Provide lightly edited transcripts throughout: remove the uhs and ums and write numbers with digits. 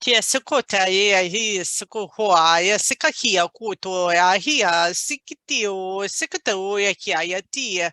Kia sukota ia hi sukuhoa ia sikakia kuto ia hia sikitio sikatao ia kia ia tia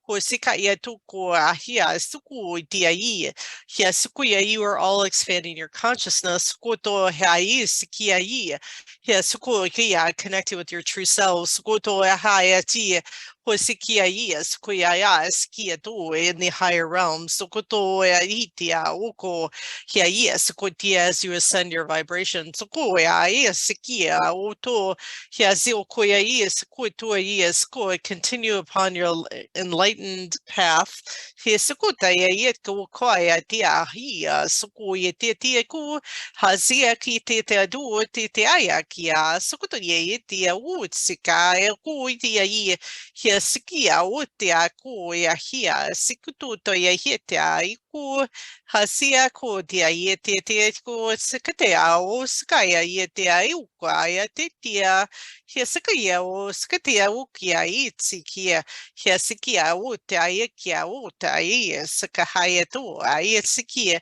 ho sika ia tuko a hia suku dia i hia suku ia you are all expanding your consciousness kuto hia i sikia i hia suku kia connected with your true self kuto ha ia tia ho sikia i suku ia sikia tu in the higher realms kuto ia itia uko Kia yes, kotia as you ascend your vibration. So koya yes, kia oto kia zio koya yes, kotoa yes, ko continue upon your enlightened path. Hisukota yet go koya tia hia suku yeti ku hazia ki te adu te aya kia sukuto ye tia utsika ku tia ye hia sikia otia ko ya hia sikuto to ye hitia iku Hasia ko dia ie te ko sikatea o skaya ie te ai uka ia te tia hia sikaya o sikatea ukia itsi kia hia sikia o te ai kia o te ai sikahaya to ai sikia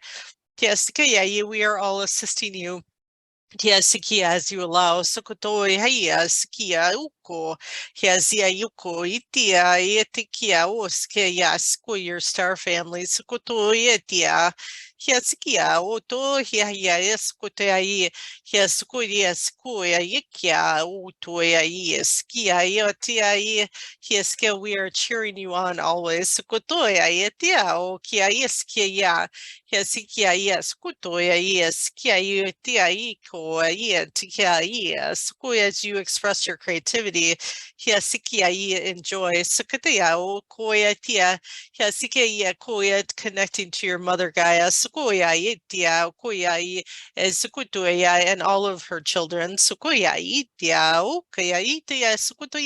hia sikaya we are all assisting you. Kia sikia as you allow sokoto hea sikia uko kia zia yuko itia etikia oske yasko your star family sokoto etia kia sikia oto hia eskote ai kia skuria skuia ikia uto ai skia etia kia skia we are cheering you on always sokoto etia o kia eskia Kia sikia yes, kuto yes, kia tia iko tikia yes, as you express your creativity, kia sikia enjoy, sukatia o koya tia, kia sikia koya connecting to your mother Gaia, sukoya tia, koya sukuto and all of her children, sukoya itia, o kaya itia, sukuto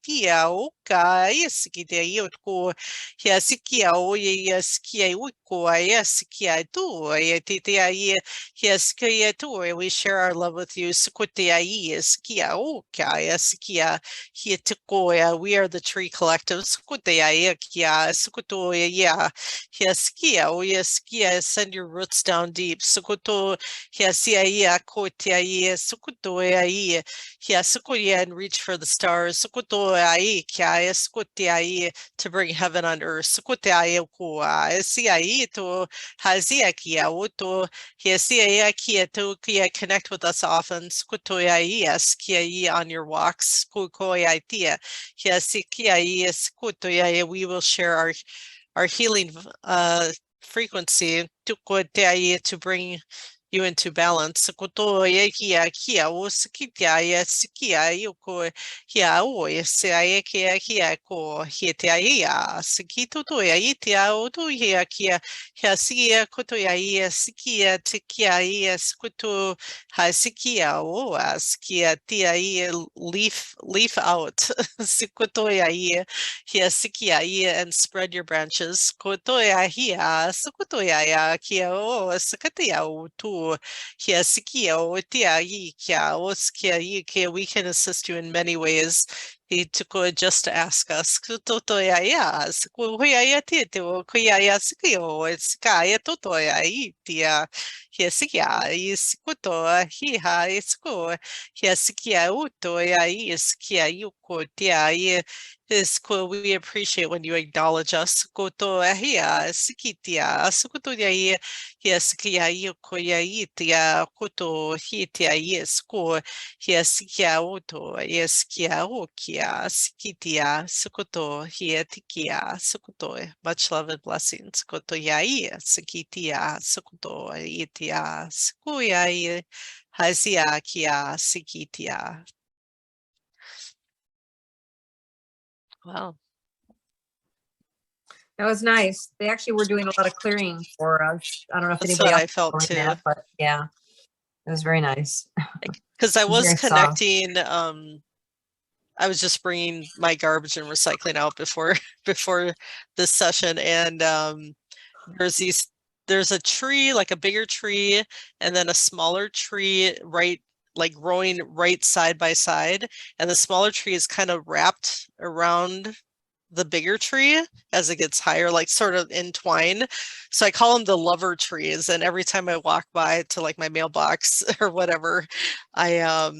tia, o ka, yesikita yotko, kia sikia o yes, kia uko, yes, kia tu we share our love with you we are the tree collective send your roots down deep and reach for the stars to bring heaven on earth Hazia kia oto kia kia to kia connect with us often skutoya yes kia on your walks skukoya tia kia sikia yes skutoya we will share our healing frequency to bring you into balance. Kotoya kia o sikia yes kia yoko Hia o se kia ko hieta ia sikito to ia itia o to hia kia sia koto ia sikia tikia ia skuto ha sikia o askia tia ia leaf out sikuto ia hia sikia ia and spread your branches koto ia hia sikuto ia kia o sakatia o to hia sikia o tia ia kia o skia ia we can assist you in many ways. He took just to ask us. Kutotoya yas, kuya tito, kuya yaskio, it's kaya totoya itia, hiesikia, is kuto, hiha, is ko, hiesikia utoya is kia yuko tia, is cool. We appreciate when you acknowledge us. Koto ahia, sikitia, sukutoya, hiesikia yukoya itia, koto hitia, yes, ko. Hiesikia oto, hieskia okia, sikitia, sukoto, hietikia, sukoto. Much love and blessings. Koto yai, sikitia, sukoto, itia, sukuyai, hazia kia, sikitia. Wow. That was nice. They actually were doing a lot of clearing for us. I don't know if That's anybody what else I felt too. That, but yeah, it was very nice. Because I was connecting, I was just bringing my garbage and recycling out before this session, and there's a tree, like a bigger tree, and then a smaller tree growing right side by side, and the smaller tree is kind of wrapped around the bigger tree as it gets higher, like sort of entwine. So I call them the lover trees. And every time I walk by to like my mailbox or whatever, I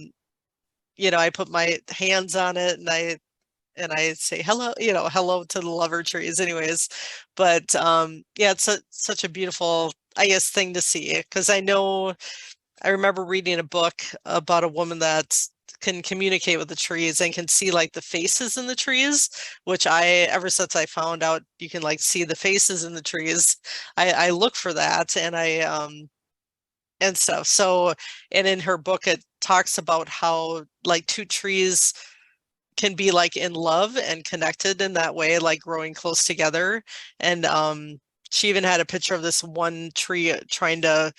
I put my hands on it and I say hello, hello to the lover trees anyways. But yeah, it's such a beautiful, I guess, thing to see, because I remember reading a book about a woman that can communicate with the trees and can see like the faces in the trees, which ever since I found out you can like see the faces in the trees, I look for that and stuff. So, and in her book, it talks about how like two trees can be like in love and connected in that way, like growing close together. And she even had a picture of this one tree trying to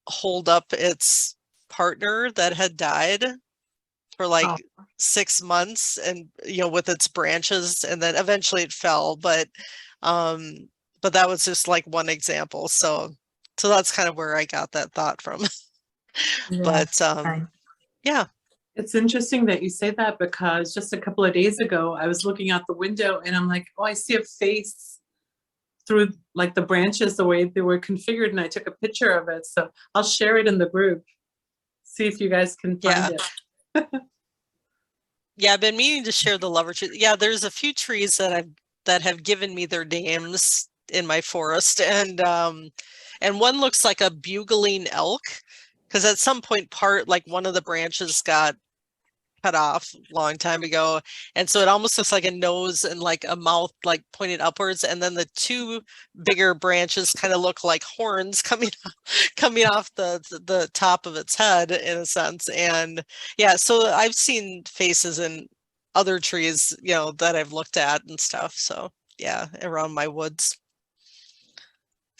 hold up its partner that had died for like Oh. 6 months, and with its branches, and then eventually it fell, um but that was just like one example. So that's kind of where I got that thought from. Yeah. But yeah. It's interesting that you say that, because just a couple of days ago, I was looking out the window and I'm like, oh, I see a face through like the branches, the way they were configured, and I took a picture of it. So I'll share it in the group. See if you guys can find it. Yeah, I've been meaning to share the lover tree. Yeah, there's a few trees that have given me their names in my forest, and one looks like a bugling elk, because at some point like one of the branches got cut off a long time ago, and so it almost looks like a nose and like a mouth like pointed upwards, and then the two bigger branches kind of look like horns coming off the top of its head in a sense. And yeah, so I've seen faces in other trees that I've looked at and stuff, so yeah, around my woods.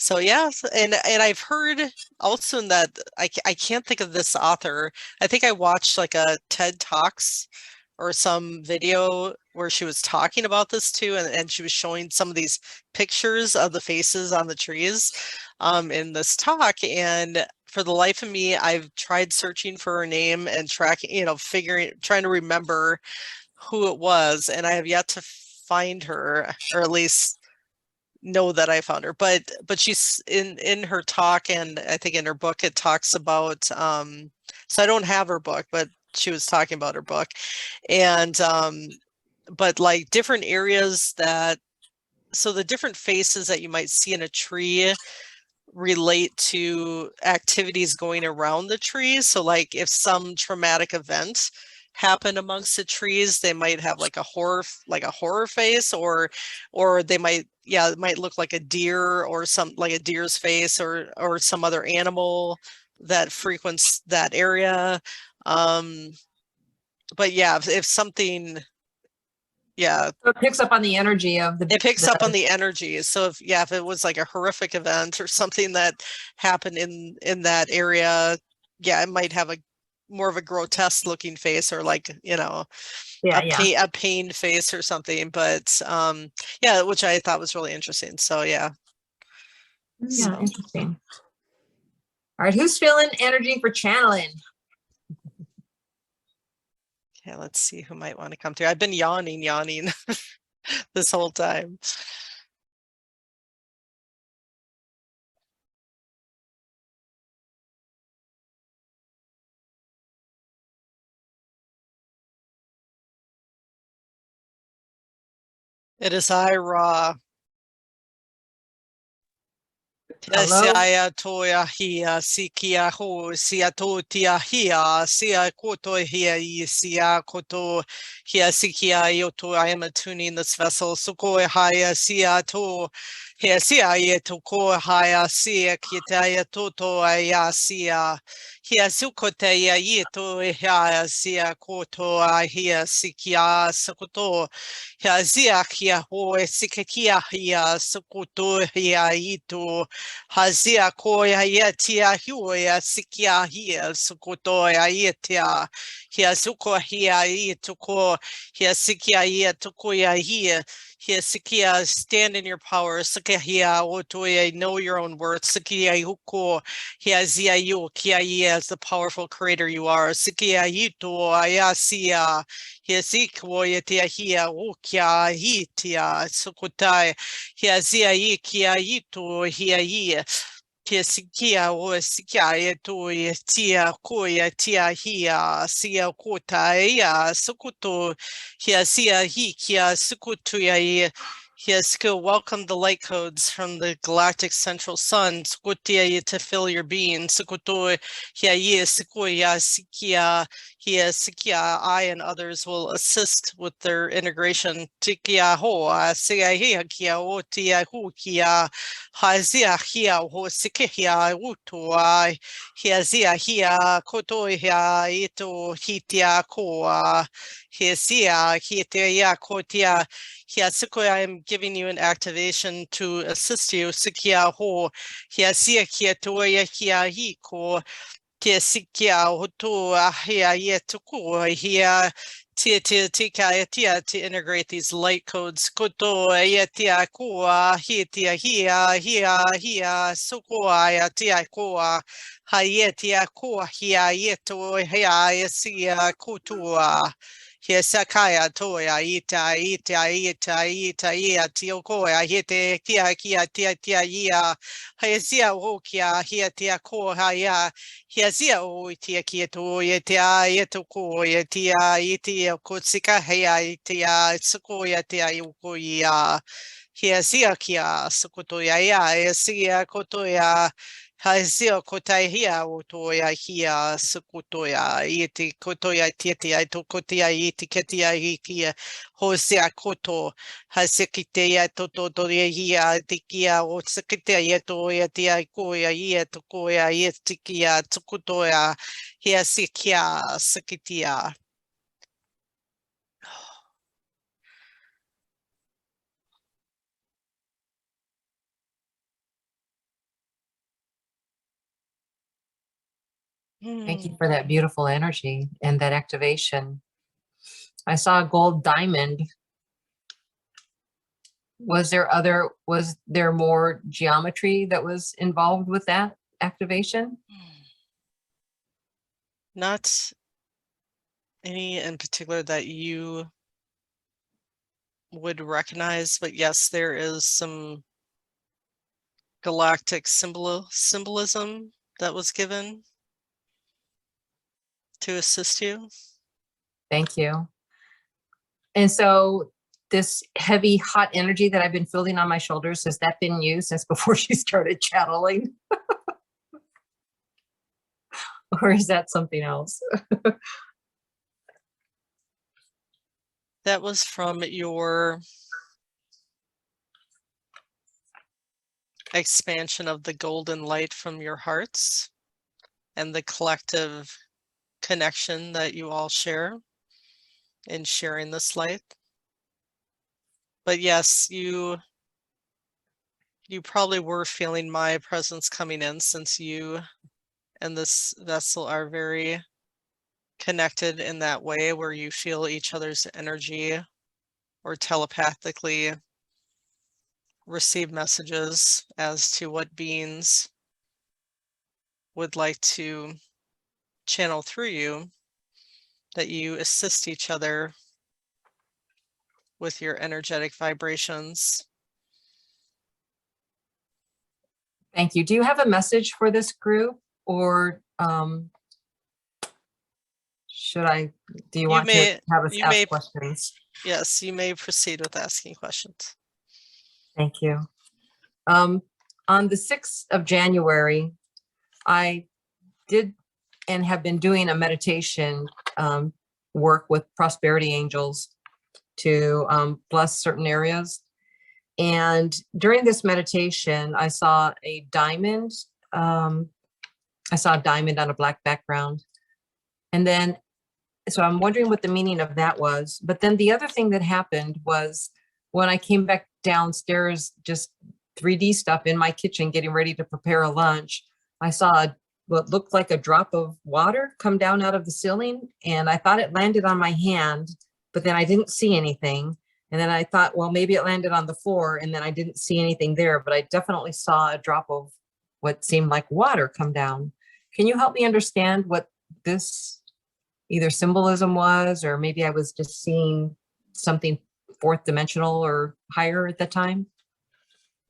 So yeah, and I've heard also in that I can't think of this author. I think I watched like a TED Talks or some video where she was talking about this too, and she was showing some of these pictures of the faces on the trees in this talk. And for the life of me, I've tried searching for her name and tracking, trying to remember who it was, and I have yet to find her, or at least know that I found her. But she's in her talk, and I think in her book it talks about so I don't have her book, but she was talking about her book, and but like different areas so the different faces that you might see in a tree relate to activities going around the tree. So like if some traumatic event happened amongst the trees, they might have like a horror face, or they might, it might look like a deer, or like a deer's face, or some other animal that frequents that area. But yeah, if something, yeah, So it picks up on the energy of it picks up on the energy. So if it was like a horrific event or something that happened in that area, yeah, it might have a more of a grotesque looking face, or like a pained face or something. But yeah, which I thought was really interesting. So yeah. Yeah, interesting. All right, who's feeling energy for channeling? Yeah, let's see who might want to come through. I've been yawning this whole time. It is I, Ra. Sia toya hia sikia ho sia totia hia sia koto hia I sia koto hia sikia yoto. I am attuning this vessel. Suko haya sia to hia sia ye to ko haya sia kitaya toto aya sia hia sukote ya to hia sia koto hia sikia sukoto hia sia hia ho sikia hia sukoto hia ito Hazia koya yetia huya sikia hia sukotoya yetia hia suko hia ituko hia sikia yetukoya hia Hia sikia, stand in your power. Sikia hia otoia, know your own worth. Sikia huko, hia zia yu, kia ia as the powerful creator you are. Sikia hito, ayasia, hia sikwo yatia hia, ukia hitia, sukutai, hia zia i, kia hito, hia ia. Kia sikia o sikia e to e tia ko e tia hia sia kota ia sukuto hia sia hi kia sukutu ia hia skill. Welcome the light codes from the galactic central sun sukutia to fill your being. Sukuto hia ia sikuya sikia hia sikia. I and others will assist with their integration. Tikia ho sia hia kia o tia hu kia hazia hia ho sikihia utu ai hiazia hia koto hia ito hitia koa hiazia hitia kotia hiasuko. I am giving you an activation to assist you. Sikia ho hiazia kia toya hia hiko kia sikia hotu hia yetuku hia tia tika tia to integrate these light codes. Koto tia kua hitia hia sukua tia kua hayetia kua hia yeto hia sia kutua hia sakaya toya ita ia tiokoa hite kia tia ia haisia hokia hia tia ko hia hiazia o tia kieto tia yetuko tia iti kutsika hea tia suko tia yuko ia hiazia kia sukoto ia sia koto ia hazia kotai hia o to ia hia sukoto ia iti koto ia tia to kotia iti ketia ikia hosia koto hasekite ia toto to ia tikia o sekite ia to ia tia ko ia to ko ia tikia tukuto ia hia sikia sekitia. Thank you for that beautiful energy and that activation. I saw a gold diamond. Was there more geometry that was involved with that activation? Not any in particular that you would recognize, but yes, there is some galactic symbolism that was given to assist you. Thank you. And so this heavy, hot energy that I've been feeling on my shoulders, has that been used since before she started channeling? Or is that something else? That was from your expansion of the golden light from your hearts and the collective connection that you all share in sharing this light. But yes, you probably were feeling my presence coming in, since you and this vessel are very connected in that way where you feel each other's energy or telepathically receive messages as to what beings would like to channel through you, that you assist each other with your energetic vibrations. Thank you. Do you have a message for this group, or do you want to have us ask questions? Yes, you may proceed with asking questions. Thank you. On the 6th of January, I did and have been doing a meditation work with prosperity angels to bless certain areas. And during this meditation, I saw a diamond. I saw a diamond on a black background. And then, so I'm wondering what the meaning of that was. But then the other thing that happened was when I came back downstairs, just 3D stuff in my kitchen, getting ready to prepare a lunch, I saw what looked like a drop of water come down out of the ceiling. And I thought it landed on my hand, but then I didn't see anything. And then I thought, well, maybe it landed on the floor, and then I didn't see anything there, but I definitely saw a drop of what seemed like water come down. Can you help me understand what this either symbolism was, or maybe I was just seeing something fourth dimensional or higher at the time?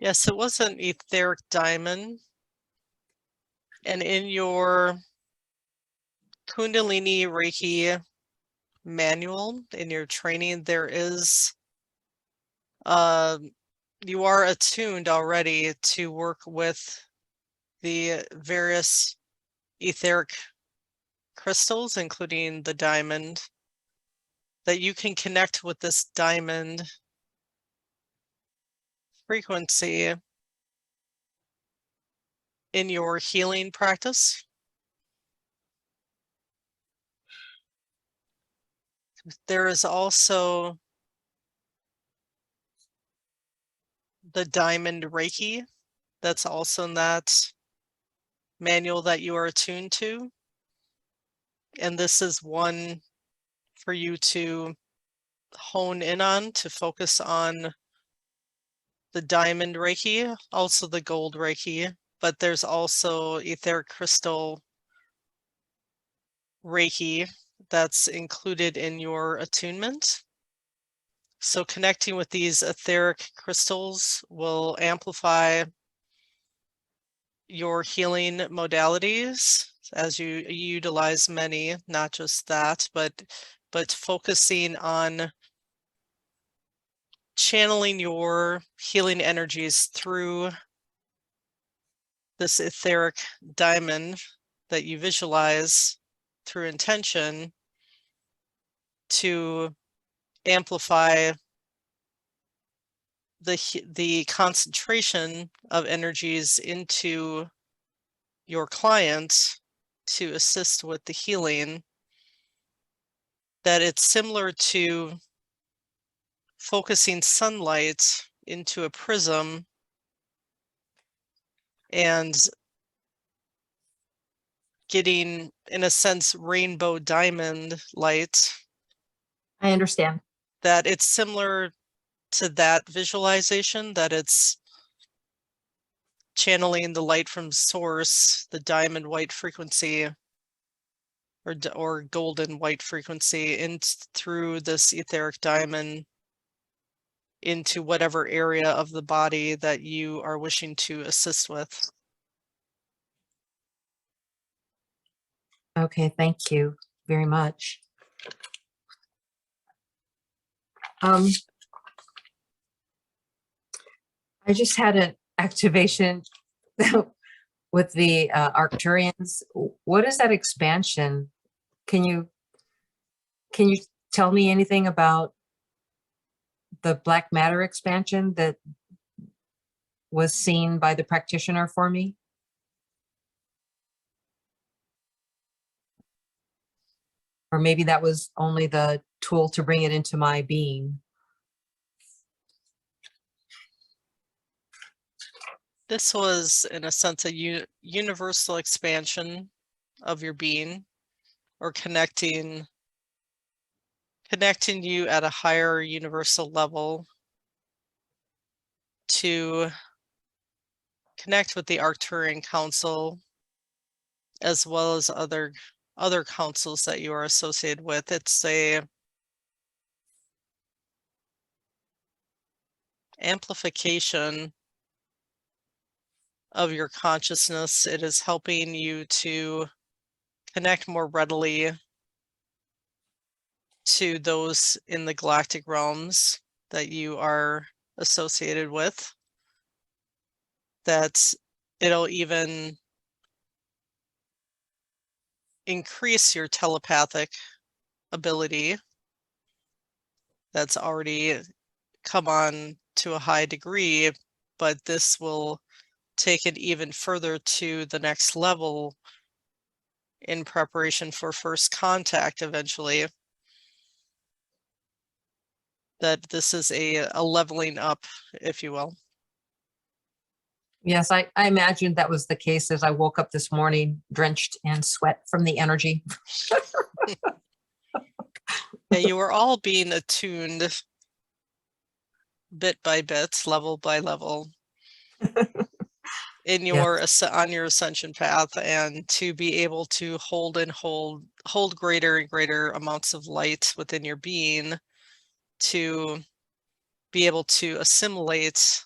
Yes, it was an etheric diamond. And in your Kundalini Reiki manual, in your training, there is, you are attuned already to work with the various etheric crystals, including the diamond, that you can connect with this diamond frequency in your healing practice. There is also the diamond Reiki that's also in that manual that you are attuned to. And this is one for you to hone in on, to focus on the diamond Reiki, also the gold Reiki, but there's also etheric crystal Reiki that's included in your attunement. So connecting with these etheric crystals will amplify your healing modalities as you utilize many, not just that, but focusing on channeling your healing energies through this etheric diamond that you visualize through intention to amplify the concentration of energies into your client to assist with the healing, that it's similar to focusing sunlight into a prism and getting, in a sense, rainbow diamond light. I understand. That it's similar to that visualization, that it's channeling the light from source, the diamond white frequency or golden white frequency in through this etheric diamond into whatever area of the body that you are wishing to assist with. Okay, thank you very much. I just had an activation with the Arcturians. What is that expansion? Can you tell me anything about the black matter expansion that was seen by the practitioner for me? Or maybe that was only the tool to bring it into my being. This was, in a sense, a universal expansion of your being, or connecting you at a higher universal level to connect with the Arcturian Council, as well as other councils that you are associated with. It's a amplification of your consciousness. It is helping you to connect more readily to those in the galactic realms that you are associated with. That it'll even increase your telepathic ability that's already come on to a high degree, but this will take it even further to the next level in preparation for first contact eventually. That this is a leveling up, if you will. Yes, I imagined that was the case as I woke up this morning, drenched in sweat from the energy. Yeah, you are all being attuned bit by bit, level by level in Yes. your on your ascension path, and to be able to hold greater and greater amounts of light within your being, to be able to assimilate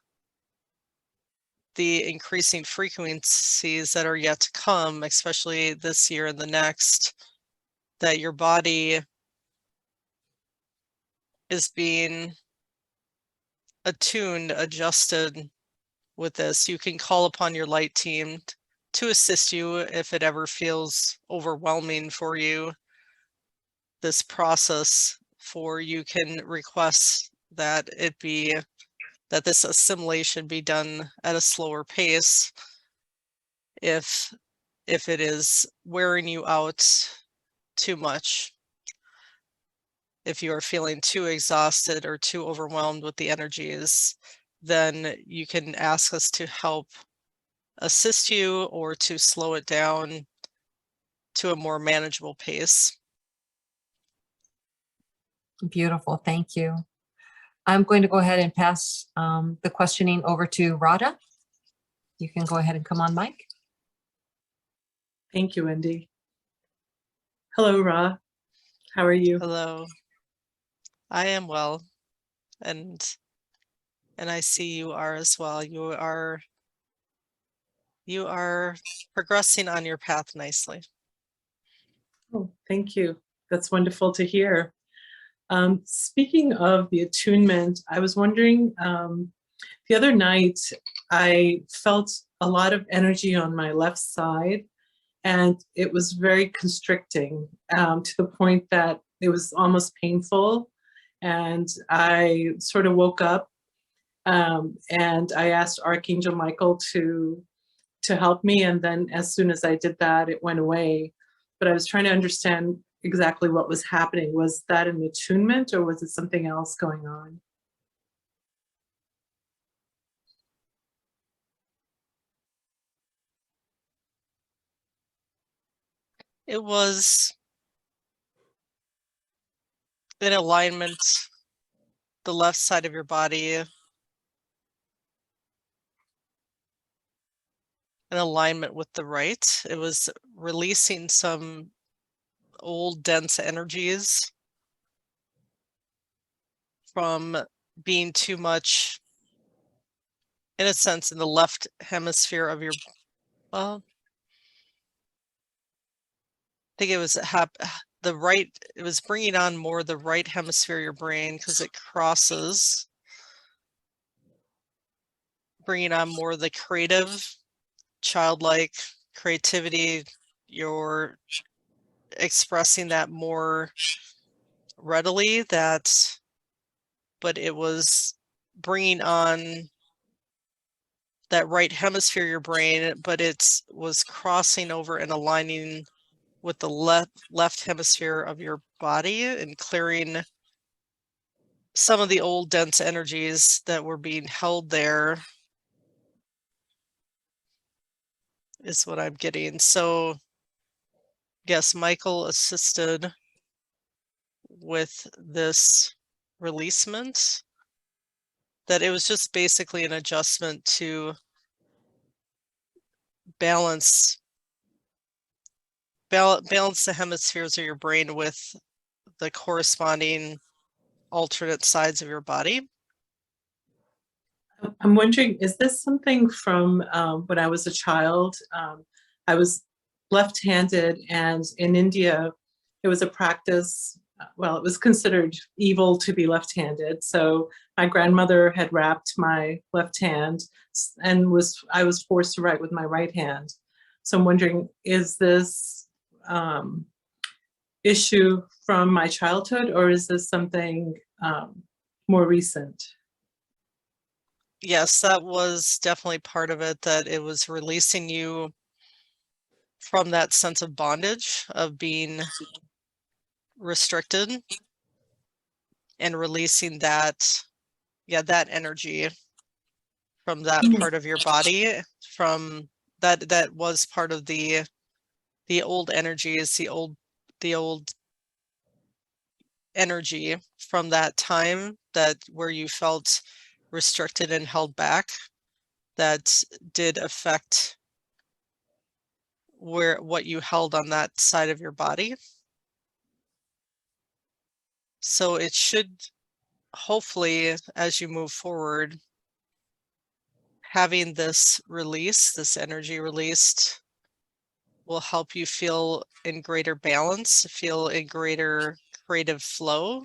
the increasing frequencies that are yet to come, especially this year and the next, that your body is being attuned, adjusted with this. You can call upon your light team to assist you if it ever feels overwhelming for you, this process. For you can request that this assimilation be done at a slower pace if it is wearing you out too much. If you are feeling too exhausted or too overwhelmed with the energies, then you can ask us to help assist you or to slow it down to a more manageable pace. Beautiful. Thank you. I'm going to go ahead and pass the questioning over to Radha. You can go ahead and come on mic. Thank you, Wendy. Hello, Ra. How are you? Hello. I am well, and I see you are as well. You are progressing on your path nicely. Oh, thank you. That's wonderful to hear. Speaking of the attunement, I was wondering, the other night I felt a lot of energy on my left side, and it was very constricting, to the point that it was almost painful. And I sort of woke up, and I asked Archangel Michael to help me. And then as soon as I did that, it went away. But I was trying to understand exactly what was happening. Was that an attunement, or was it something else going on? It was in alignment, the left side of your body, in alignment with the right. It was releasing some old dense energies from being too much, in a sense, in the left hemisphere of your, well, I think it was the right, it was bringing on more the right hemisphere of your brain, because it crosses, bringing on more the creative, childlike creativity. You're expressing that more readily, but it was bringing on that right hemisphere of your brain, but it was crossing over and aligning with the left hemisphere of your body and clearing some of the old dense energies that were being held there, is what I'm getting. So yes, Michael assisted with this releasement, that it was just basically an adjustment to balance the hemispheres of your brain with the corresponding alternate sides of your body. I'm wondering, is this something from when I was a child? I was left-handed, and in India, it was a practice, well, it was considered evil to be left-handed. So my grandmother had wrapped my left hand, and I was forced to write with my right hand. So I'm wondering, is this issue from my childhood, or is this something more recent? Yes, that was definitely part of it, that it was releasing you from that sense of bondage, of being restricted, and releasing that energy from that part of your body, from that was part of the old energies, the old energy from that time, that where you felt restricted and held back that did affect what you held on that side of your body. So it should, hopefully, as you move forward, having this release, this energy released, will help you feel in greater balance, feel in greater creative flow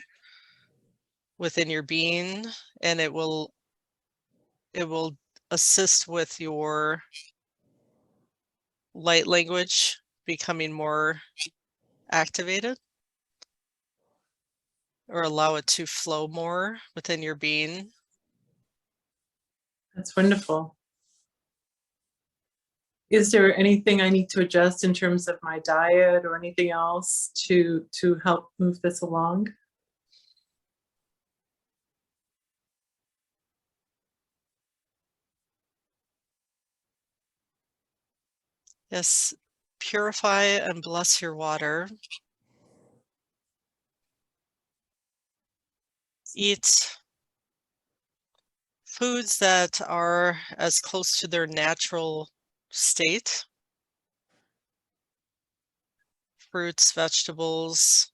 within your being, and it will assist with your light language becoming more activated, or allow it to flow more within your being. That's wonderful. Is there anything I need to adjust in terms of my diet or anything else to help move this along? Yes, purify and bless your water. Eat foods that are as close to their natural state. Fruits, vegetables,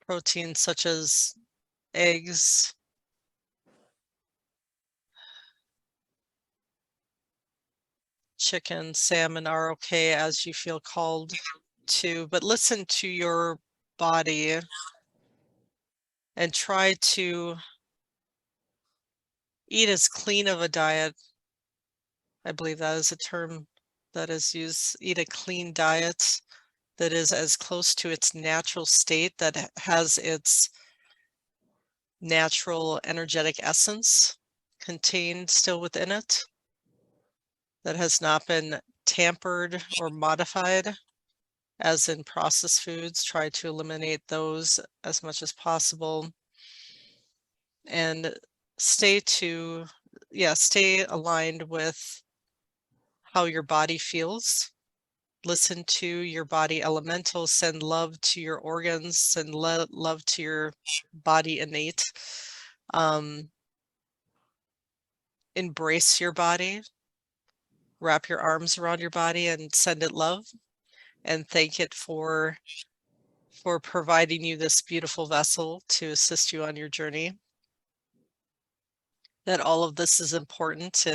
proteins such as eggs, chicken, salmon are okay as you feel called to, but listen to your body and try to eat as clean of a diet. I believe that is a term that is used. Eat a clean diet that is as close to its natural state, that has its natural energetic essence contained still within it, that has not been tampered or modified, as in processed foods. Try to eliminate those as much as possible, and stay aligned with how your body feels. Listen to your body elementals, send love to your organs, send love to your body innate. Embrace your body, wrap your arms around your body and send it love, and thank it for providing you this beautiful vessel to assist you on your journey. That all of this is important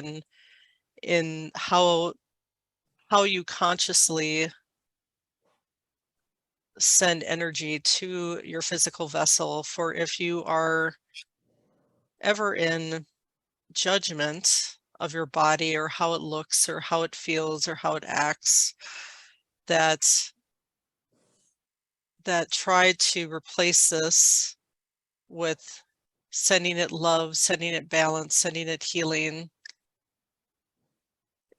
in how you consciously send energy to your physical vessel. For if you are ever in judgment of your body, or how it looks, or how it feels, or how it acts, that try to replace this with sending it love, sending it balance, sending it healing.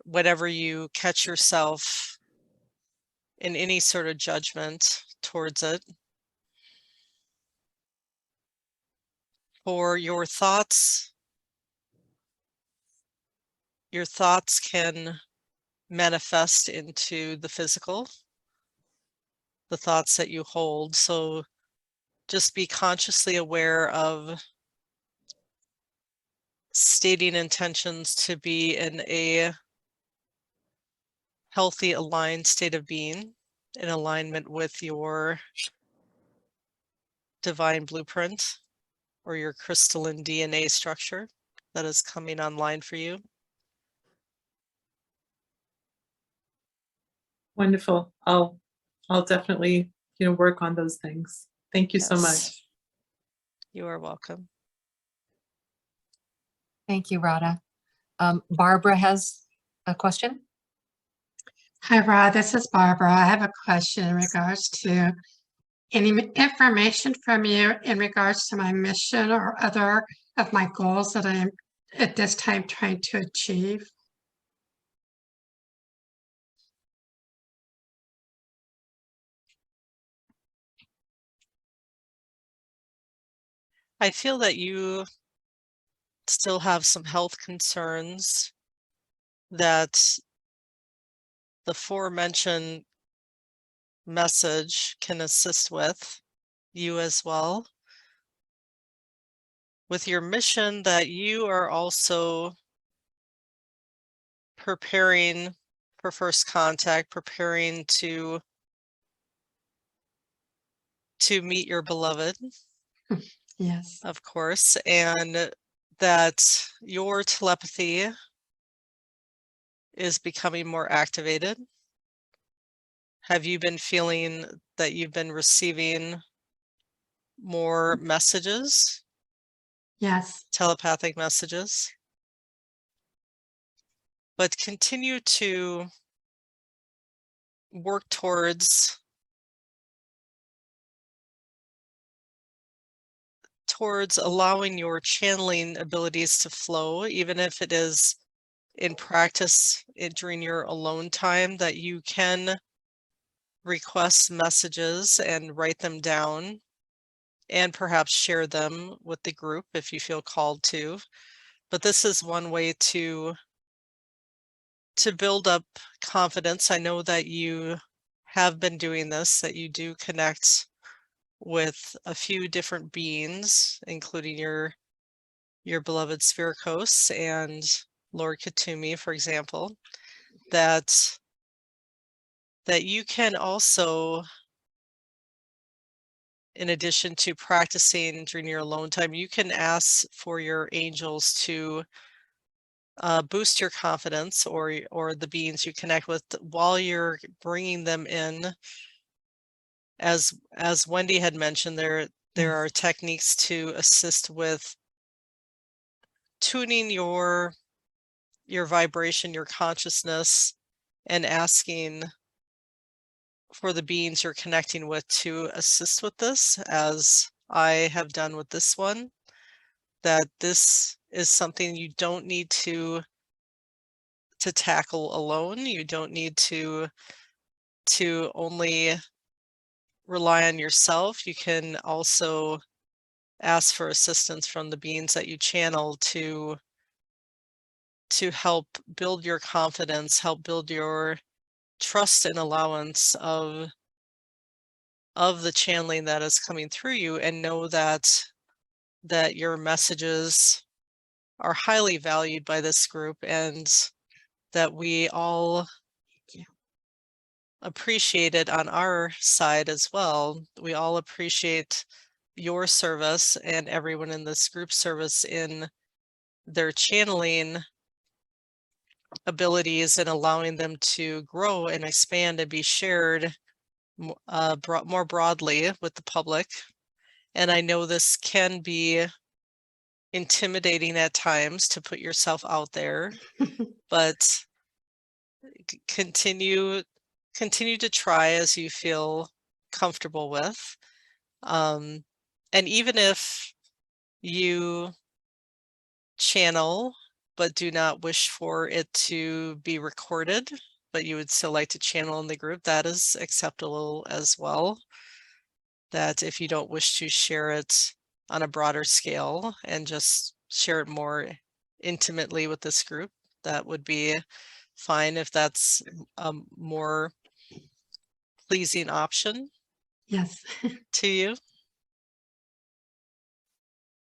Whenever you catch yourself in any sort of judgment towards it, for your thoughts can manifest into the physical, the thoughts that you hold. So just be consciously aware of stating intentions to be in a healthy, aligned state of being, in alignment with your divine blueprint or your crystalline DNA structure that is coming online for you. Wonderful. I'll definitely, work on those things. Thank you so Yes. much. You are welcome. Thank you, Radha. Barbara has a question. Hi, Rod. This is Barbara. I have a question in regards to any information from you in regards to my mission or other of my goals that I am at this time trying to achieve. I feel that you still have some health concerns that the aforementioned message can assist with. you as well. With your mission that you are also preparing for first contact, preparing to meet your beloved, Yes. of course, and that your telepathy is becoming more activated. Have you been feeling that you've been receiving more messages, Yes. telepathic messages? But continue to work towards allowing your channeling abilities to flow, even if it is in practice during your alone time, that you can request messages and write them down and perhaps share them with the group if you feel called to. But this is one way to build up confidence. I know that you have been doing this, that you do connect with a few different beings, including your beloved Spiricos and Lord Katumi, for example, that you can also, in addition to practicing during your alone time, you can ask for your angels to boost your confidence, or the beings you connect with, while you're bringing them in. As Wendy had mentioned, there are techniques to assist with tuning your vibration, your consciousness, and asking for the beings you're connecting with to assist with this, as I have done with this one. That this is something you don't need to tackle alone. You don't need to only rely on yourself. You can also ask for assistance from the beings that you channel to help build your confidence, help build your trust and allowance of the channeling that is coming through you, and know that your messages are highly valued by this group, and that we all appreciate it on our side as well. We all appreciate your service and everyone in this group service in their channeling abilities, and allowing them to grow and expand and be shared more broadly with the public. And I know this can be intimidating at times to put yourself out there, but continue to try as you feel comfortable with. And even if you channel but do not wish for it to be recorded, but you would still like to channel in the group, that is acceptable as well. That if you don't wish to share it on a broader scale and just share it more intimately with this group, that would be fine, if that's a more pleasing option Yes. to you.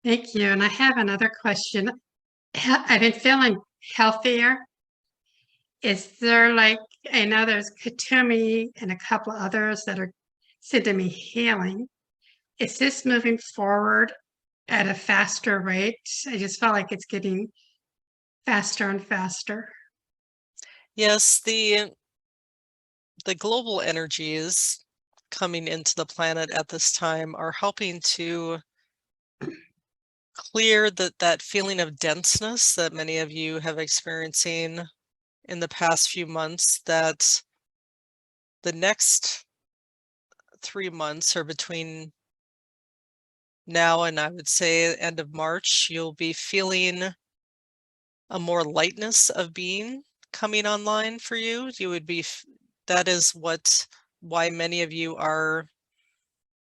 Thank you. And I have another question. I've been feeling healthier. Is there, like, I know there's Katumi and a couple others that are sending me healing. Is this moving forward at a faster rate? I just felt like it's getting faster and faster. Yes, the global energies coming into the planet at this time are helping to clear that feeling of denseness that many of you have experiencing in the past few months, that the next 3 months, or between now and I would say end of March, you'll be feeling a more lightness of being coming online for you. You would be, that is why many of you are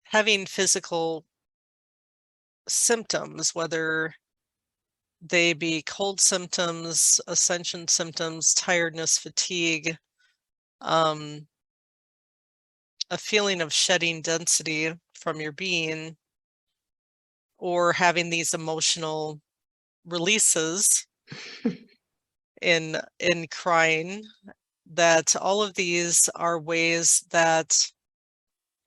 having physical symptoms, whether they be cold symptoms, ascension symptoms, tiredness, fatigue, a feeling of shedding density from your being, or having these emotional releases in crying, that all of these are ways that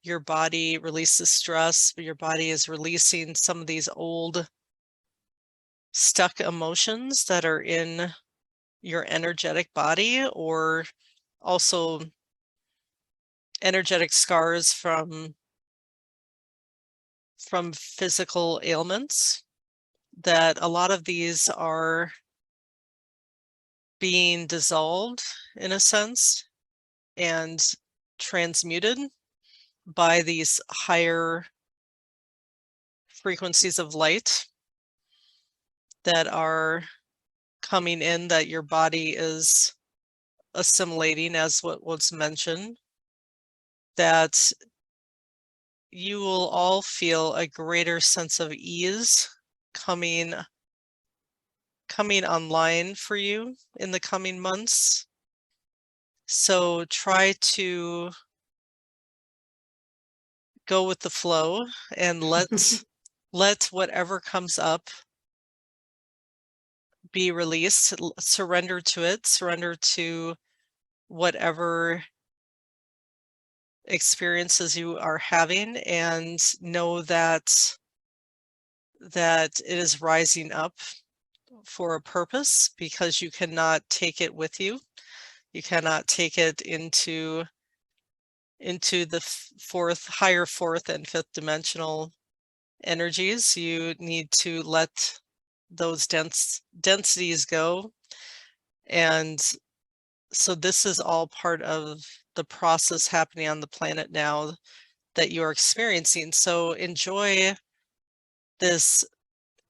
your body releases stress, your body is releasing some of these old stuck emotions that are in your energetic body, or also energetic scars from physical ailments, that a lot of these are being dissolved in a sense and transmuted by these higher frequencies of light that are coming in, that your body is assimilating, as what was mentioned, that you will all feel a greater sense of ease coming online for you in the coming months. So try to go with the flow and let whatever comes up be released. Surrender to it, surrender to whatever experiences you are having, and know that it is rising up for a purpose, because you cannot take it with you. You cannot take it into the higher fourth and fifth dimensional energies. You need to let those densities go. And so this is all part of the process happening on the planet now that you're experiencing. So enjoy this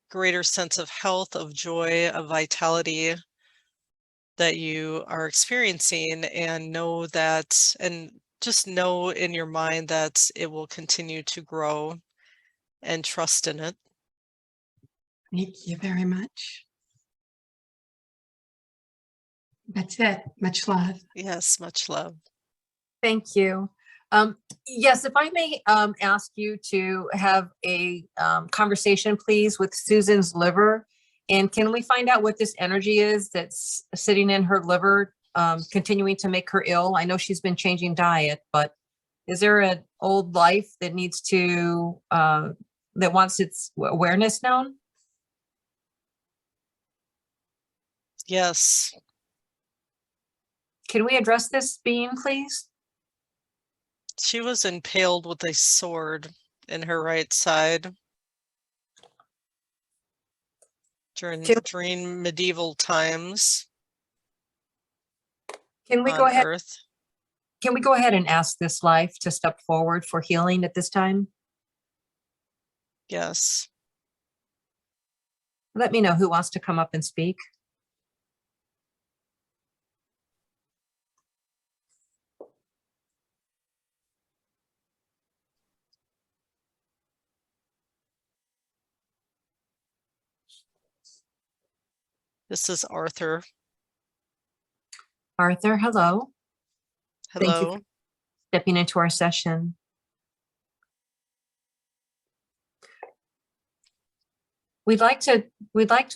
greater sense of health, of joy, of vitality that you are experiencing, and know that, and just know in your mind that it will continue to grow, and trust in it. Thank you very much. That's it. Much love. Yes, much love. Thank you. Yes, if I may ask you to have a conversation, please, with Susan's liver. And can we find out what this energy is that's sitting in her liver, continuing to make her ill? I know she's been changing diet, but is there an old life that needs to, that wants its awareness known? Yes. Can we address this being, please? She was impaled with a sword in her right side during medieval times Can we on go ahead? Earth. Can we go ahead and ask this life to step forward for healing at this time? Yes. Let me know who wants to come up and speak. This is Arthur. Arthur, hello. Thank you Hello. for stepping into our session. We'd like to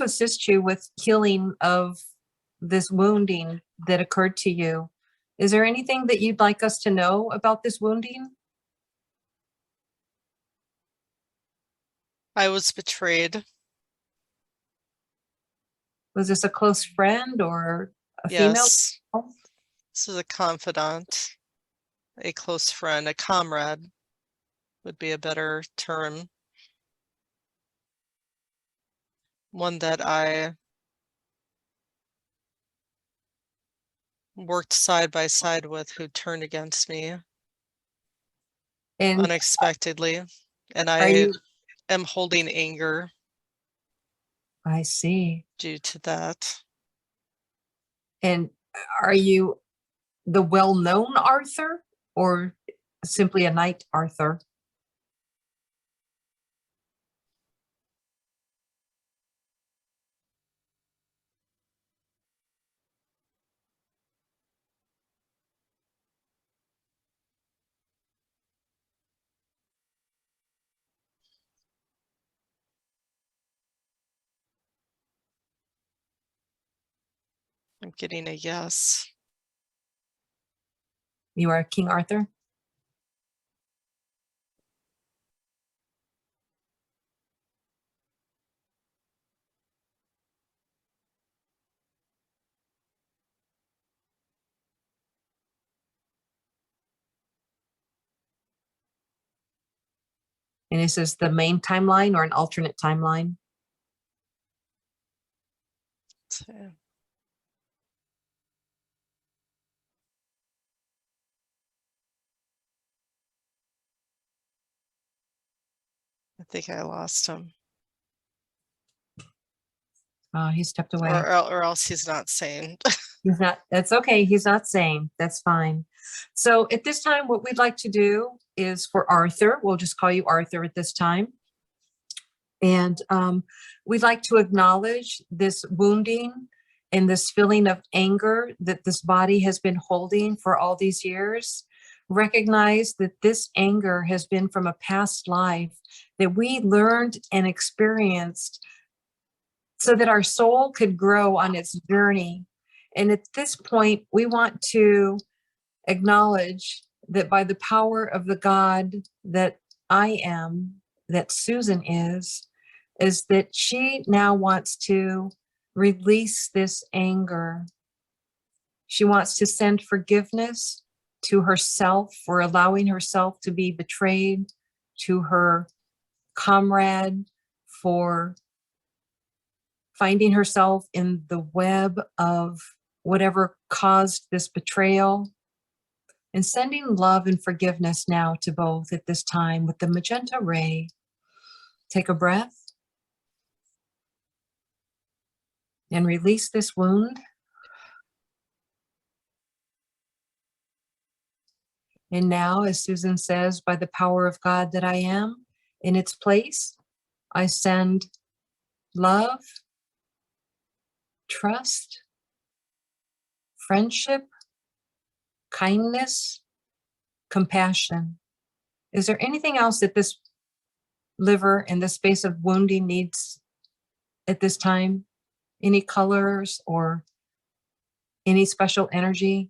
assist you with healing of this wounding that occurred to you. Is there anything that you'd like us to know about this wounding? I was betrayed. Was this a close friend or a female? Yes. This is a confidant, a close friend, a comrade would be a better term. One that I worked side by side with, who turned against me And unexpectedly. And are I you? am holding anger I see. due to that. And are you the well-known Arthur or simply a knight Arthur? I'm getting a yes. You are King Arthur? And is this the main timeline or an alternate timeline? So, I think I lost him. He stepped away. Or else he's not saying. He's not, that's okay. He's not saying, that's fine. So at this time, what we'd like to do is for Arthur, we'll just call you Arthur at this time. And we'd like to acknowledge this wounding and this feeling of anger that this body has been holding for all these years. Recognize that this anger has been from a past life that we learned and experienced so that our soul could grow on its journey. And at this point, we want to acknowledge that by the power of the God that I am, that Susan is that she now wants to release this anger. She wants to send forgiveness to herself for allowing herself to be betrayed, to her comrade for finding herself in the web of whatever caused this betrayal, and sending love and forgiveness now to both at this time with the magenta ray. Take a breath and release this wound. And now, as Susan says, by the power of God that I am, in its place, I send love, trust, friendship, kindness, compassion. Is there anything else that this liver and this space of wounding needs at this time? Any colors or any special energy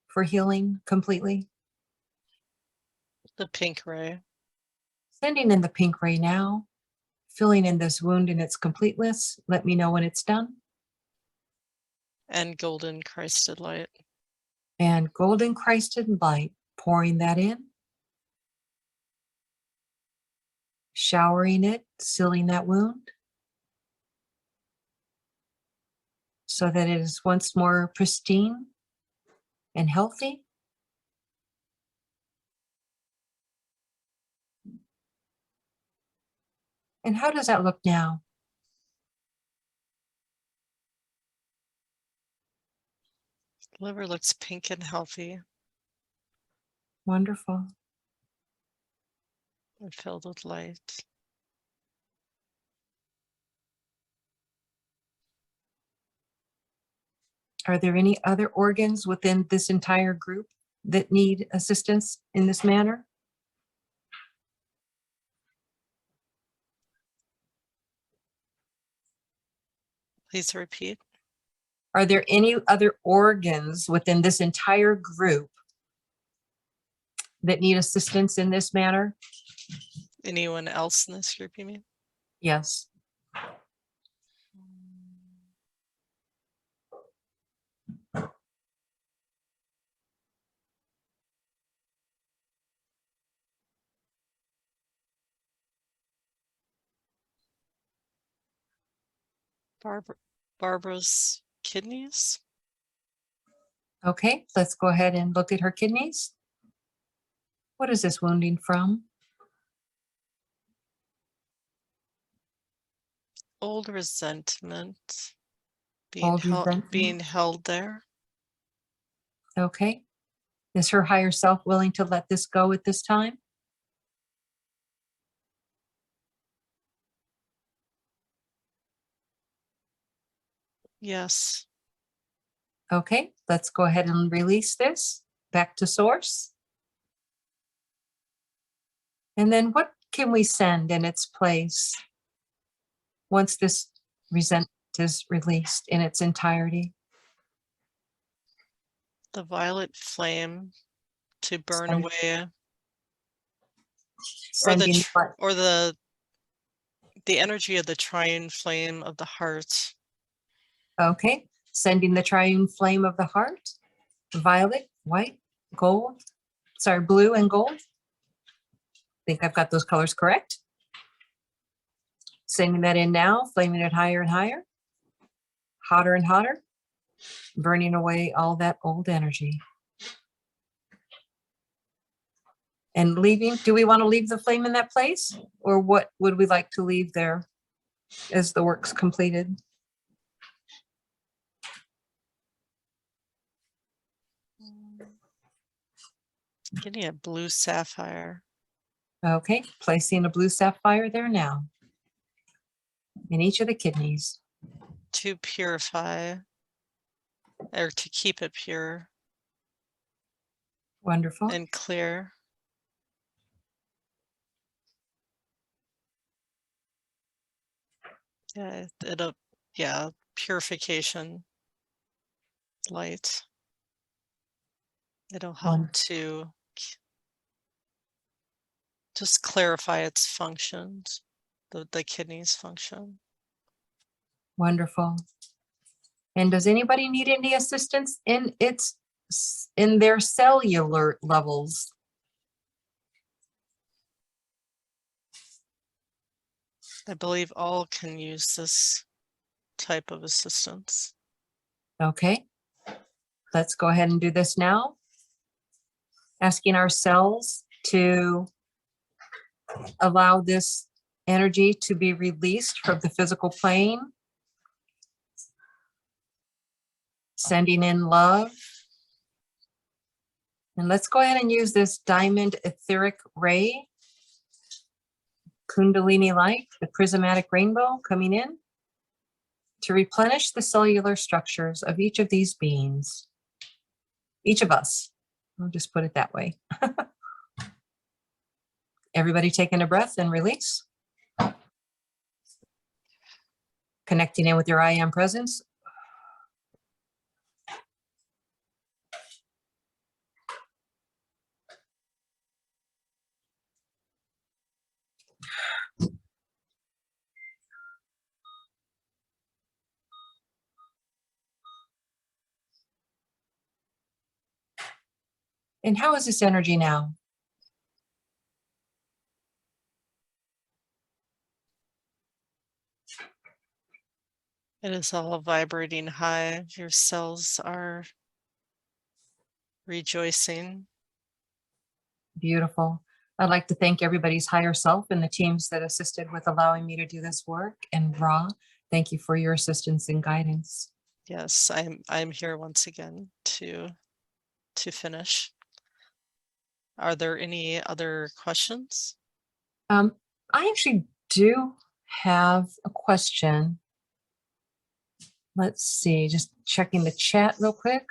for healing completely? The pink ray. Sending in the pink ray now, filling in this wound in its completeness. Let me know when it's done. And golden Christed light. And golden Christed light, pouring that in. Showering it, sealing that wound. So that it is once more pristine and healthy. And how does that look now? Liver looks pink and healthy Wonderful. and filled with light. Are there any other organs within this entire group that need assistance in this manner? Please repeat. Are there any other organs within this entire group that need assistance in this manner? Anyone else in this group, you mean? Yes. Barbara's kidneys. Okay, let's go ahead and look at her kidneys. What is this wounding from? Old resentment. Old resentment. Being held there. Okay. Is her higher self willing to let this go at this time? Yes. Okay, let's go ahead and release this back to source. And then what can we send in its place once this resentment is released in its entirety? the violet flame to burn Send- away, Sending light. or the energy of the triune flame of the heart. Okay, sending the triune flame of the heart, violet, white, gold, sorry, blue and gold. I think I've got those colors correct. Sending that in now, flaming it higher and higher, hotter and hotter, burning away all that old energy. And leaving, do we want to leave the flame in that place? Or what would we like to leave there as the work's completed? Getting a blue sapphire. Okay, placing a blue sapphire there now in each of the kidneys. To purify, or to keep it pure Wonderful. and clear. Yeah, purification light. It'll help to just clarify its functions, the kidneys function. Wonderful. And does anybody need any assistance in their cellular levels? I believe all can use this type of assistance. Okay, let's go ahead and do this now. Asking our cells to allow this energy to be released from the physical plane. Sending in love. And let's go ahead and use this diamond etheric ray, Kundalini light, the prismatic rainbow coming in to replenish the cellular structures of each of these beings, each of us. I'll just put it that way. Everybody taking a breath and release. Connecting in with your I am presence. And how is this energy now? It is all vibrating high. Your cells are rejoicing. Beautiful. I'd like to thank everybody's higher self and the teams that assisted with allowing me to do this work. And Ra, thank you for your assistance and guidance. Yes, I'm here once again to finish. Are there any other questions? I actually do have a question. Let's see, just checking the chat real quick.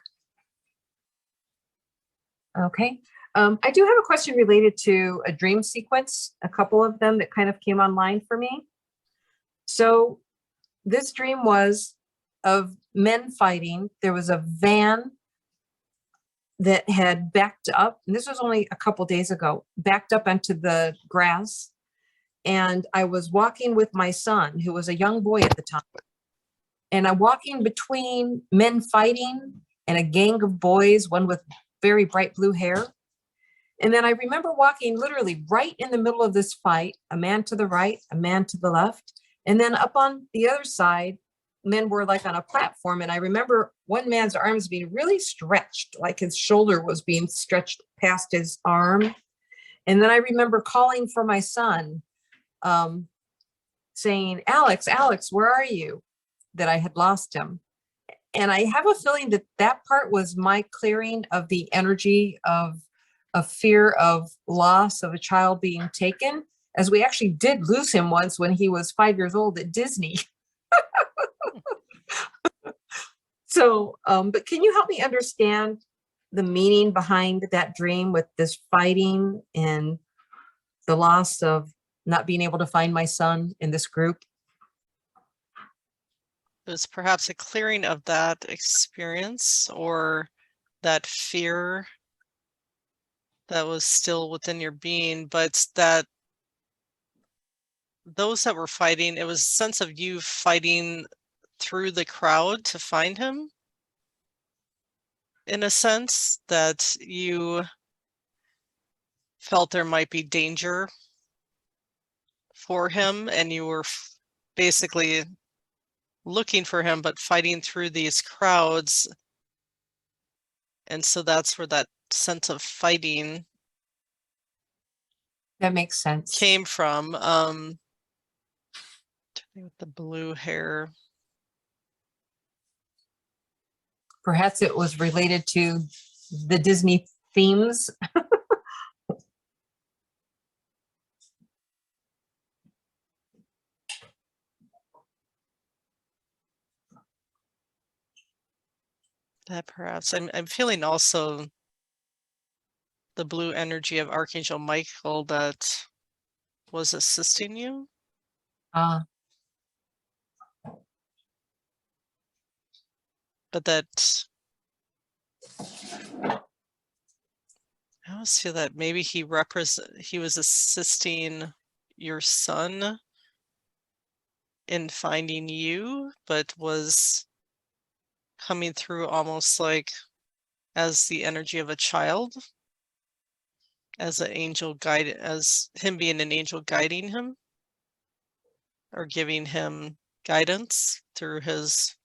Okay. I do have a question related to a dream sequence, a couple of them that kind of came online for me. So this dream was of men fighting. There was a van that had backed up, and this was only a couple days ago, backed up onto the grass. And I was walking with my son, who was a young boy at the time. And I'm walking between men fighting and a gang of boys, one with very bright blue hair. And then I remember walking literally right in the middle of this fight, a man to the right, a man to the left. And then up on the other side, men were like on a platform. And I remember one man's arms being really stretched, like his shoulder was being stretched past his arm. And then I remember calling for my son, saying, Alex, Alex, where are you? That I had lost him. And I have a feeling that that part was my clearing of the energy of a fear of loss of a child being taken, as we actually did lose him once when he was 5 years old at Disney. So, but can you help me understand the meaning behind that dream with this fighting and the loss of not being able to find my son in this group? It was perhaps a clearing of that experience or that fear that was still within your being, but that those that were fighting, it was a sense of you fighting through the crowd to find him. In a sense that you felt there might be danger for him, and you were basically looking for him, but fighting through these crowds. And so that's where that sense of fighting That makes sense. came from. With the blue hair. Perhaps it was related to the Disney themes. That perhaps I'm feeling also the blue energy of Archangel Michael that was assisting you. But that I always feel that maybe he was assisting your son in finding you, but was coming through almost like as the energy of a child, as an angel guide, as him being an angel guiding him or giving him guidance through his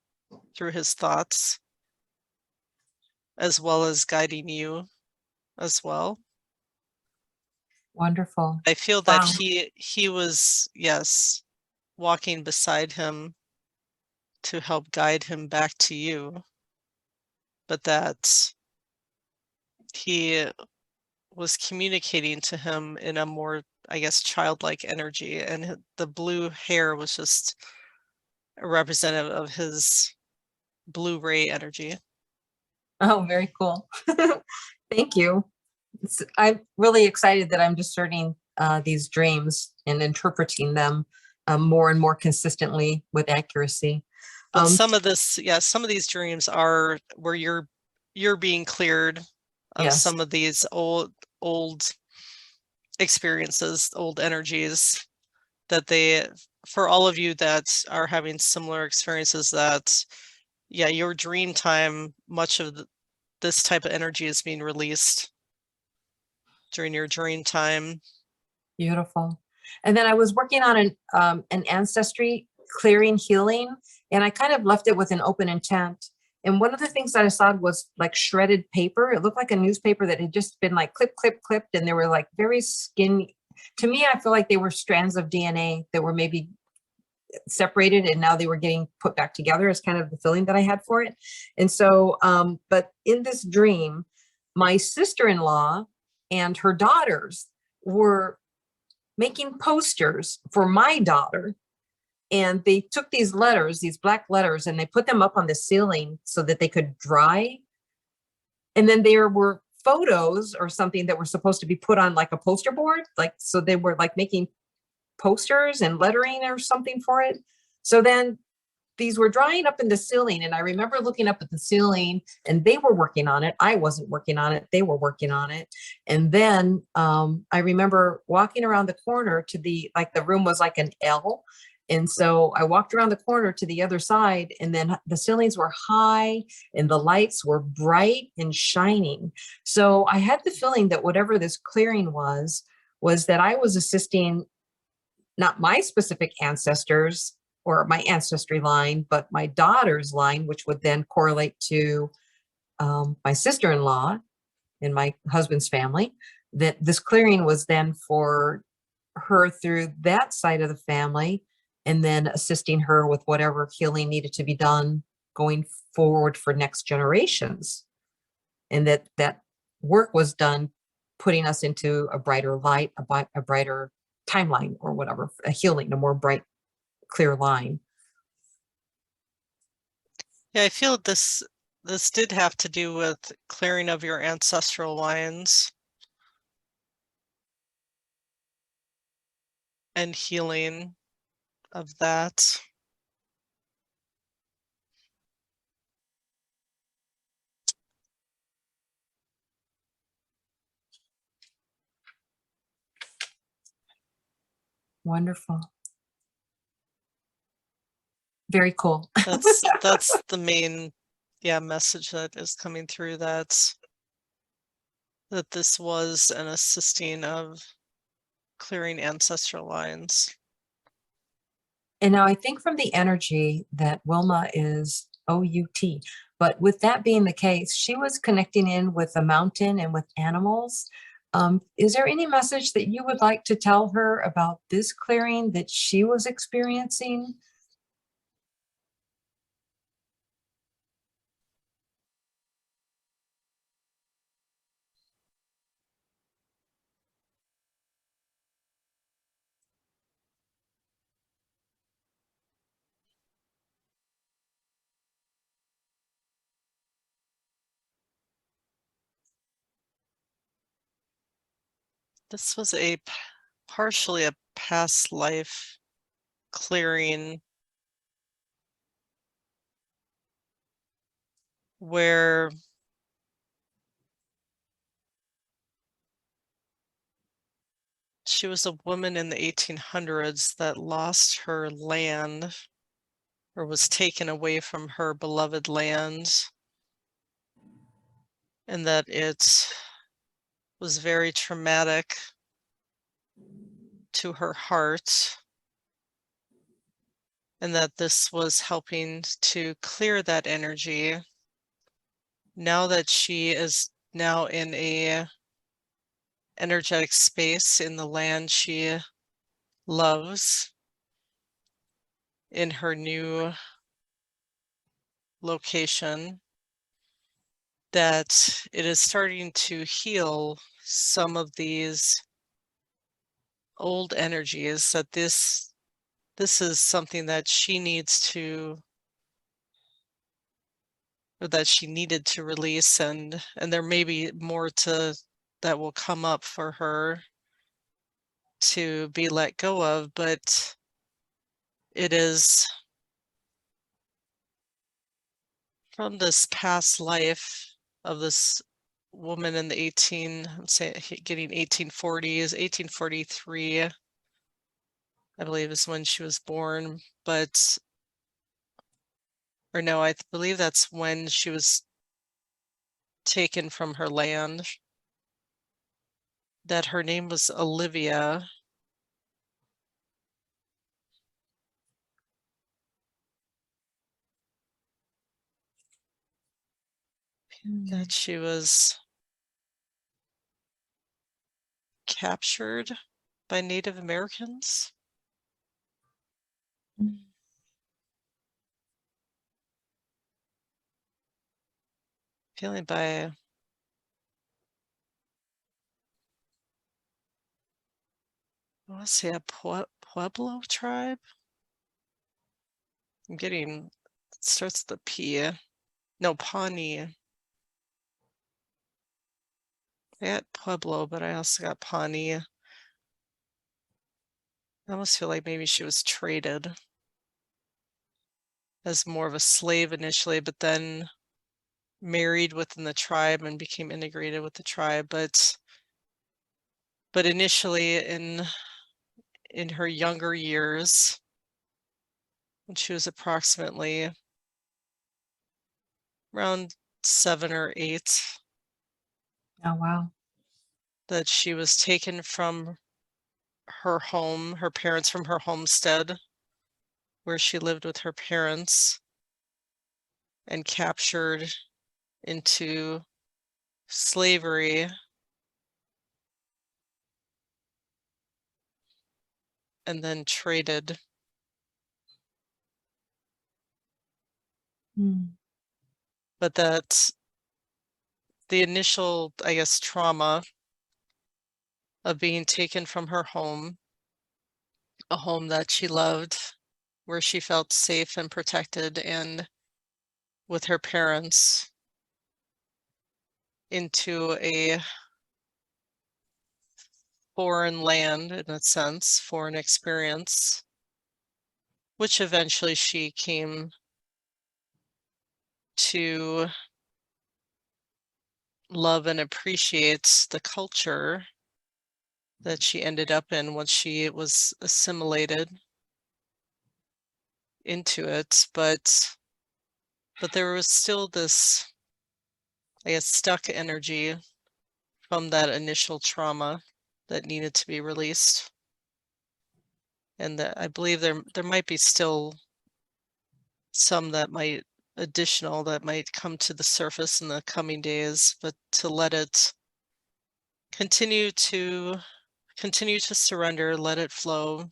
thoughts, as well as guiding you as well. Wonderful. I feel that Wow. he was, yes, walking beside him to help guide him back to you, but that he was communicating to him in a more, I guess, childlike energy, and the blue hair was just a representative of his blue ray energy. Oh, very cool. Thank you. I'm really excited that I'm discerning these dreams and interpreting them more and more consistently with accuracy. But some of these dreams are where you're being cleared of Yes. some of these old experiences, old energies, that for all of you that are having similar experiences, that your dream time, much of this type of energy is being released during your dream time. Beautiful. And then I was working on an ancestry clearing healing, and I kind of left it with an open intent. And one of the things that I saw was like shredded paper. It looked like a newspaper that had just been like clipped, and they were like very skinny. To me, I feel like they were strands of DNA that were maybe separated, and now they were getting put back together, is kind of the feeling that I had for it. And so, but in this dream, my sister-in-law and her daughters were making posters for my daughter. And they took these letters, these black letters, and they put them up on the ceiling so that they could dry. And then there were photos or something that were supposed to be put on like a poster board. Like, so they were like making posters and lettering or something for it. So then these were drying up in the ceiling. And I remember looking up at the ceiling, and they were working on it. I wasn't working on it. They were working on it. And then I remember walking around the corner to the room was like an L. And so I walked around the corner to the other side, and then the ceilings were high and the lights were bright and shining. So I had the feeling that whatever this clearing was that I was assisting not my specific ancestors or my ancestry line, but my daughter's line, which would then correlate to my sister-in-law and my husband's family, that this clearing was then for her through that side of the family, and then assisting her with whatever healing needed to be done going forward for next generations. And that work was done putting us into a brighter light, a brighter timeline or whatever, a healing, a more bright, clear line. Yeah, I feel this did have to do with clearing of your ancestral lines and healing of that. Wonderful. Very cool. That's the main, message that is coming through, that this was an assisting of clearing ancestral lines. And now I think from the energy that Wilma is OUT, but with that being the case, she was connecting in with the mountain and with animals. Is there any message that you would like to tell her about this clearing that she was experiencing? This was partially a past life clearing, where she was a woman in the 1800s that lost her land, or was taken away from her beloved land, and that it was very traumatic to her heart, and that this was helping to clear that energy. Now that she is now in a energetic space in the land she loves, in her new location, that it is starting to heal some of these old energies, that this is something that she needs to, or that she needed to release, and there may be more that will come up for her to be let go of, but it is from this past life of this woman in the I'm saying getting 1840s, 1843, I believe is when she was born, but, or no, I believe that's when she was taken from her land, that her name was Olivia. That she was captured by Native Americans. Feeling by, I want to say a Pueblo tribe. I'm getting, it starts with the P. No, Pawnee. I got Pueblo, but I also got Pawnee. I almost feel like maybe she was traded as more of a slave initially, but then married within the tribe and became integrated with the tribe. But initially in her younger years, when she was approximately around 7 or 8, Oh, wow. that she was taken from her home, her parents, from her homestead where she lived with her parents, and captured into slavery, and then traded. But that the initial, I guess, trauma of being taken from her home, a home that she loved, where she felt safe and protected and with her parents, into a foreign land, in a sense, foreign experience, which eventually she came to love and appreciate the culture that she ended up in once she was assimilated into it, but there was still this, I guess, stuck energy from that initial trauma that needed to be released. And that I believe there might be still some that might come to the surface in the coming days, but to let it continue to surrender, let it flow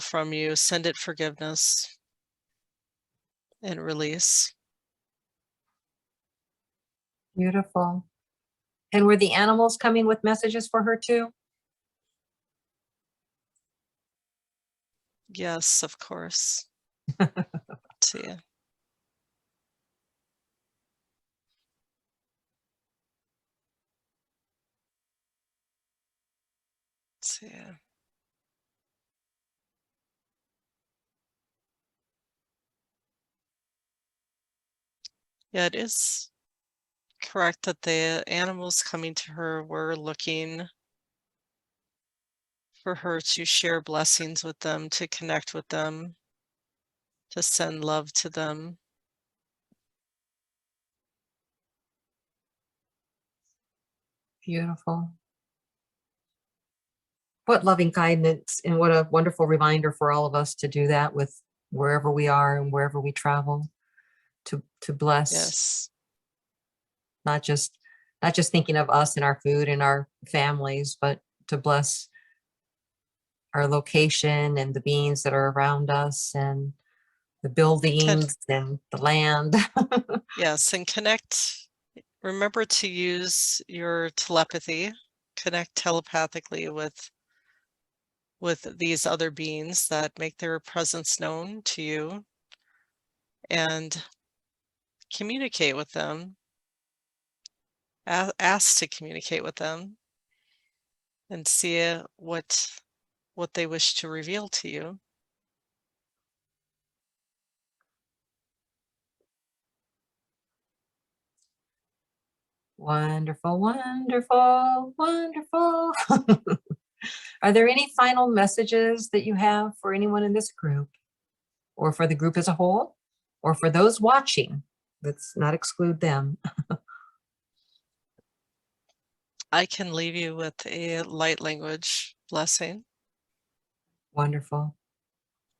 from you, send it forgiveness and release. Beautiful. And were the animals coming with messages for her too? Yes, of course. See. See. Yeah, it is correct that the animals coming to her were looking for her to share blessings with them, to connect with them, to send love to them. Beautiful. What loving kindness, and what a wonderful reminder for all of us to do that with wherever we are and wherever we travel, to bless. Yes. Not just thinking of us and our food and our families, but to bless our location and the beings that are around us and the buildings and the land. Yes, and connect. Remember to use your telepathy, connect telepathically with these other beings that make their presence known to you, and communicate with them. Ask to communicate with them and see what they wish to reveal to you. Wonderful, wonderful, wonderful. Are there any final messages that you have for anyone in this group, or for the group as a whole, or for those watching? Let's not exclude them. I can leave you with a light language blessing. Wonderful.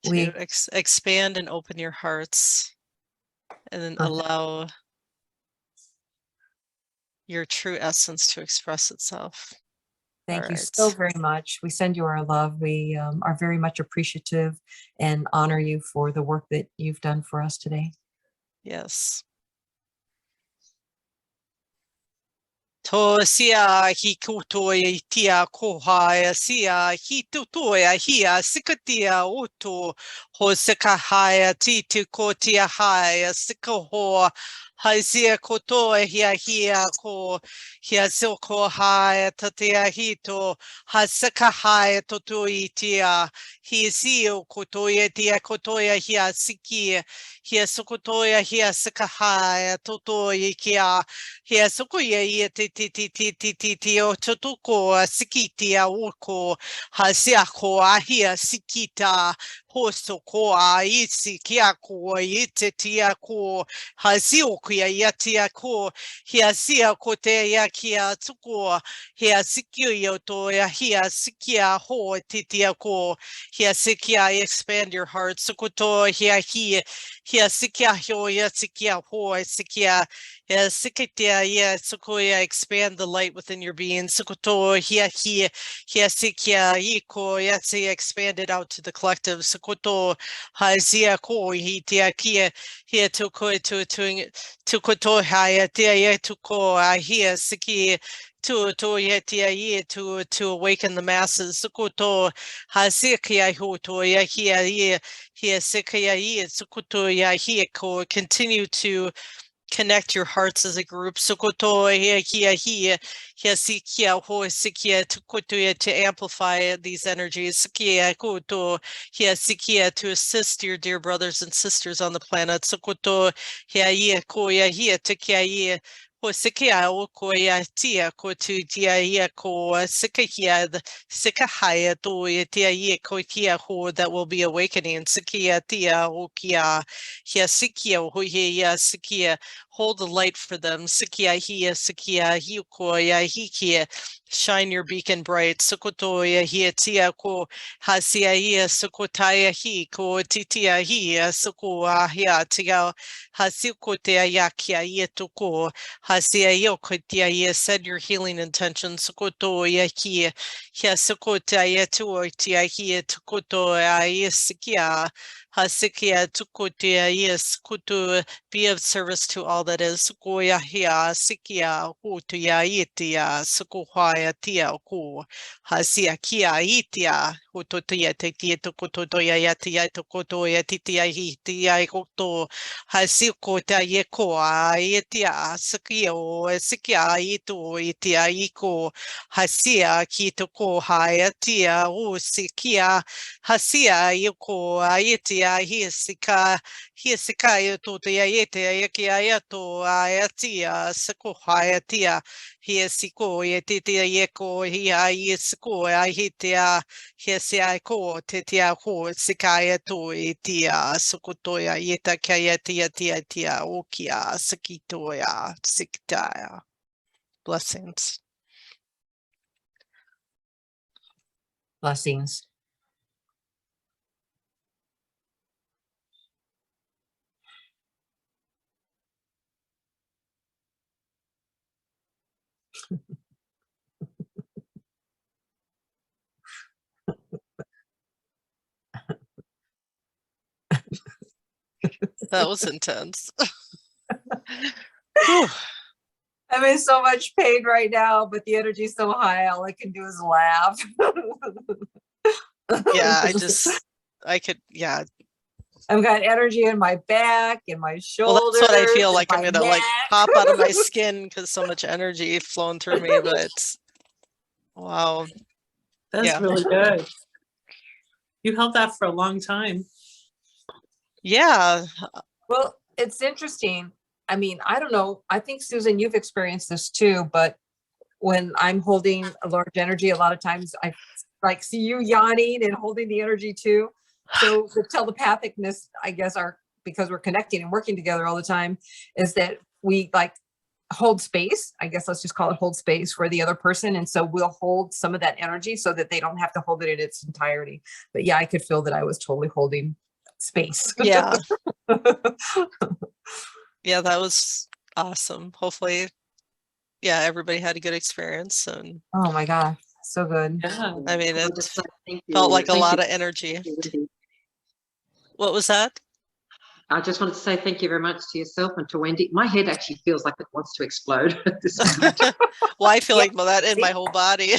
To expand and open your hearts, and then allow your true essence to express itself. Thank you so very much. We send you our love. We are very much appreciative and honor you for the work that you've done for us today. Yes. To sia hi kutoia tia kohaia sia hi tutoia hia sikatia uto ho sikahaya titu kotia haia sikaho haisia kotoia hia ko hia silko haia tatia hito hasikahaya totoitia hi sio kotoia tia kotoia hia siki hia sukotoia hia sikahaya totoia kia hia sukoia ia ti o tutuko sikitia uko hasia ko ahia sikita hosto ko a isi kia ko itetia ko hasio kia yatia ko hia sia ko te ya kia tuko hia sikio to ya hia sikia ho titia ko hia sikia expand your heart sukoto hia sikia ho ya sikia ho sikia Sikitia, yeah, Sukoya, expand the light within your being. Sukoto, hia, sikia, iko, yatsi, expand it out to the collective. Sukoto, hazia, ko, hitia, kia, hia, tukoto, haya, tia, tuko, ahia, siki, to yetia, to awaken the masses. Sukoto, hasikia, hoto, ya, hia, sikia, sukoto, ya, hia, ko, continue to connect your hearts as a group. Sukoto hia sikia ho sikia tukoto to amplify these energies. Sikia koto hia sikia to assist your dear brothers and sisters on the planet. Sukoto hia ko hia tikia Ko sikia o ko ia tia ko tu tia ia ko sikia sika haya to ia tia ia ko kia ho that will be awakening sikia tia o kia hia sikia o ia sikia hold the light for them sikia hia sikia hi ko ia hikia shine your beacon bright sukoto ia hia tia ko hasia ia sukotaya hi ko titia hi suko hia tia hasiko te ia kia ia to ko Hasia yo kotia ye said your healing intentions koto ya ki ya sokota ya tu tia hi tukoto ya sikia hasikia tukotia yes kuto be of service to all that is goya hia sikia hutu ya itia sukuhaya tia ku hasia kia itia hutu ya te tukoto ya tia tukoto ya titia hi tia koto hasikota ye koa itia sikia itu itia iko hasia kitoko haya tia sikia hasia yuko aitia hisika yuto tia yete yakia yato ayatia siko hayatia hisiko yetitia yeko hia yisiko ahitia hisia ko titia ho sikaya to itia sukutoya yeta kaya tia okia sikitoya siktaya. Blessings. Blessings. That was intense. Whew. I'm in so much pain right now, but the energy's so high, all I can do is laugh. Yeah, yeah. I've got energy in my back, in my shoulders. Well, that's what I feel like. I'm my gonna like neck. pop out of my skin because so much energy flowing through me, but wow. That's Yeah. really good. You held that for a long time. Yeah. Well, it's interesting. I mean, I don't know. I think, Susan, you've experienced this too, but when I'm holding a large energy, a lot of times I like see you yawning and holding the energy too. So the telepathicness, I guess, because we're connecting and working together all the time, is that we like hold space. I guess let's just call it hold space for the other person. And so we'll hold some of that energy so that they don't have to hold it in its entirety. But yeah, I could feel that I was totally holding space. Yeah. Yeah, that was awesome. Hopefully, yeah, everybody had a good experience. And Oh my God, so good. Yeah. I mean, I'll it just say thank you. felt like a Thank lot you. of energy. What was that? I just wanted to say thank you very much to yourself and to Wendy. My head actually feels like it wants to explode at this moment. Well, I feel like that in my whole body.